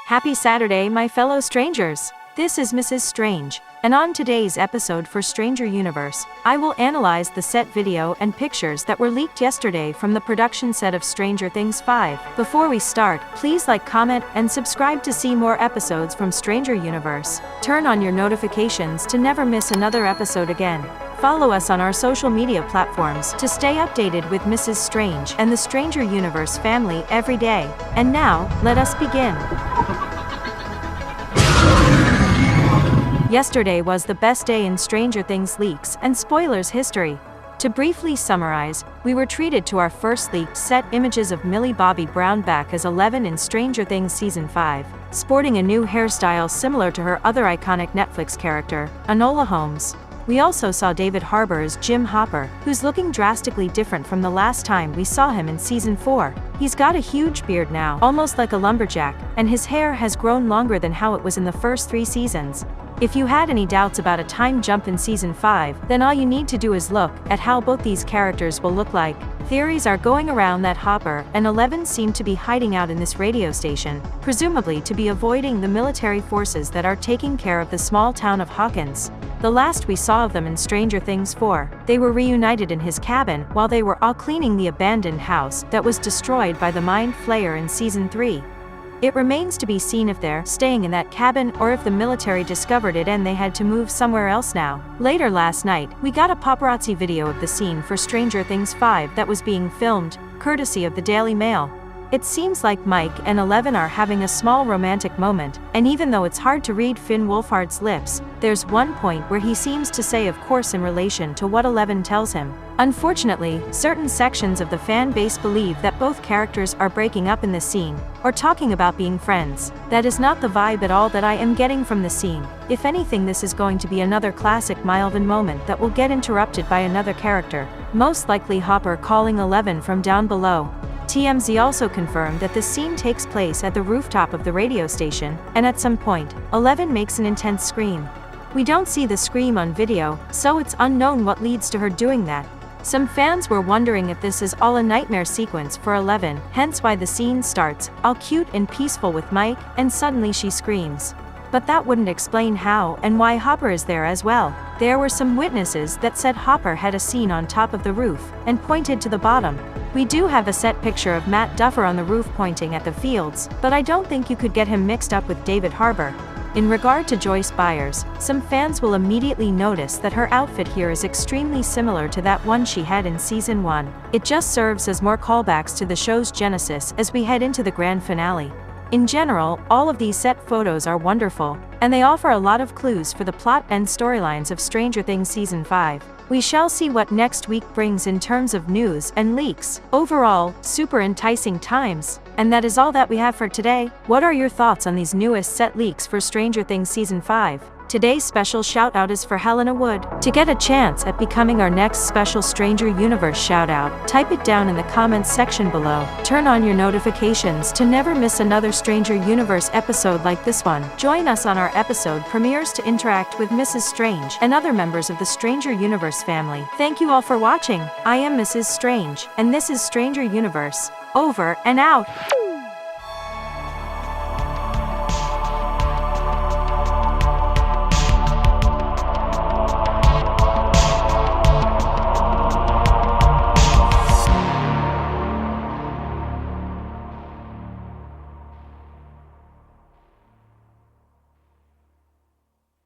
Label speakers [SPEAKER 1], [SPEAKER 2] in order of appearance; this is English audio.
[SPEAKER 1] Happy Saturday, my fellow strangers! This is Mrs. Strange, and on today's episode for Stranger Universe, I will analyze the set video and pictures that were leaked yesterday from the production set of Stranger Things 5. Before we start, please like, comment, and subscribe to see more episodes from Stranger Universe. Turn on your notifications to never miss another episode again. Follow us on our social media platforms to stay updated with Mrs. Strange and the Stranger Universe family every day. And now, let us begin. Yesterday was the best day in Stranger Things leaks and spoilers history. To briefly summarize, we were treated to our first leaked set images of Millie Bobby Brown back as Eleven in Stranger Things Season 5, sporting a new hairstyle similar to her other iconic Netflix character, Enola Holmes. We also saw David Harbour as Jim Hopper, who's looking drastically different from the last time we saw him in Season 4. He's got a huge beard now, almost like a lumberjack, and his hair has grown longer than how it was in the first 3 seasons. If you had any doubts about a time jump in Season 5, then all you need to do is look at how both these characters will look like. Theories are going around that Hopper and Eleven seem to be hiding out in this radio station, presumably to be avoiding the military forces that are taking care of the small town of Hawkins. The last we saw of them in Stranger Things 4, they were reunited in his cabin while they were all cleaning the abandoned house that was destroyed by the Mind Flayer in Season 3. It remains to be seen if they're staying in that cabin or if the military discovered it and they had to move somewhere else now. Later last night, we got a paparazzi video of the scene for Stranger Things 5 that was being filmed, courtesy of the Daily Mail. It seems like Mike and Eleven are having a small romantic moment, and even though it's hard to read Finn Wolfhard's lips, there's one point where he seems to say of course in relation to what Eleven tells him. Unfortunately, certain sections of the fan base believe that both characters are breaking up in the scene, or talking about being friends. That is not the vibe at all that I am getting from the scene. If anything, this is going to be another classic Milven moment that will get interrupted by another character, most likely Hopper calling Eleven from down below. TMZ also confirmed that the scene takes place at the rooftop of the radio station, and at some point, Eleven makes an intense scream. We don't see the scream on video, so it's unknown what leads to her doing that. Some fans were wondering if this is all a nightmare sequence for Eleven, hence why the scene starts, all cute and peaceful with Mike, and suddenly she screams. But that wouldn't explain how and why Hopper is there as well. There were some witnesses that said Hopper had a scene on top of the roof, and pointed to the bottom. We do have a set picture of Matt Duffer on the roof pointing at the fields, but I don't think you could get him mixed up with David Harbour. In regard to Joyce Byers, some fans will immediately notice that her outfit here is extremely similar to that one she had in Season 1. It just serves as more callbacks to the show's genesis as we head into the grand finale. In general, all of these set photos are wonderful, and they offer a lot of clues for the plot and storylines of Stranger Things Season 5. We shall see what next week brings in terms of news and leaks. Overall, super enticing times. And that is all that we have for today. What are your thoughts on these newest set leaks for Stranger Things Season 5? Today's special shout-out is for Helena Wood. To get a chance at becoming our next special Stranger Universe shout-out, type it down in the comments section below. Turn on your notifications to never miss another Stranger Universe episode like this one. Join us on our episode premieres to interact with Mrs. Strange and other members of the Stranger Universe family. Thank you all for watching. I am Mrs. Strange, and this is Stranger Universe. Over and out.